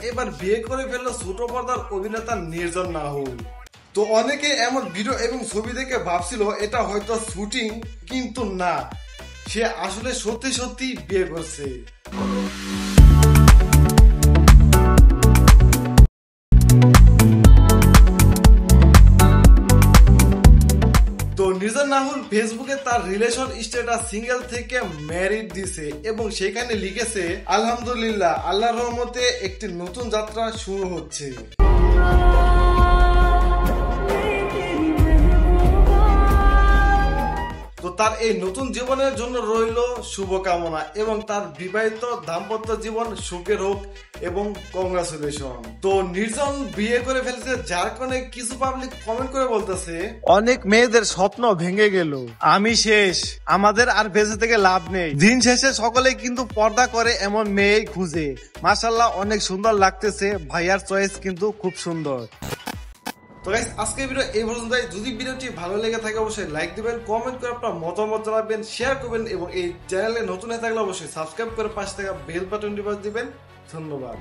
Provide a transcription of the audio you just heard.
এবার বিয়ে করে ফেললো ছোট পর্দার অভিনেতা নির্জন নাহুল। তো অনেকে এমন ভিডিও এবং ছবি দেখে ভাবছিল এটা হয়তো শুটিং, কিন্তু না, সে আসলে সত্যি সত্যি বিয়ে করছে। তো নির্জন নাহুল ফেসবুকে তার রিলেশন স্ট্যাটাস সিঙ্গেল থেকে ম্যারিড দিছে এবং সেখানে লিখেছে, আলহামদুলিল্লাহ, আল্লাহর রহমতে একটি নতুন যাত্রা শুরু হচ্ছে। তো তার এই নতুন জীবনের জন্য রইল শুভকামনা এবং তার বিবাহিত দাম্পত্য জীবন সুখের হোক এবং কংগ্রাচুলেশন। তো নির্জন বিয়ে করে ফেলছে, যার কারণে কিছু পাবলিক কমেন্ট করে বলতেছে, অনেক মেয়েদের স্বপ্ন ভেঙে গেল, আমি শেষ, আমাদের আর বেঁচে থেকে লাভ নেই। দিন শেষে সকলে কিন্তু পর্দা করে এমন মেয়েই খুঁজে। মাশাআল্লাহ, অনেক সুন্দর লাগতেছে, ভাইয়ার চয়েস কিন্তু খুব সুন্দর। তো গাইস, আজকের ভিডিও এই পর্যন্তই। যদি ভিডিওটি ভালো লেগে থাকে অবশ্যই লাইক দিবেন, কমেন্ট করে আপনার মতামত জানাবেন, শেয়ার করবেন এবং এই চ্যানেলে নতুন হয়ে থাকলে অবশ্যই সাবস্ক্রাইব করে পাশে থাকা বেল বাটনটি বাজিয়ে দিবেন। ধন্যবাদ।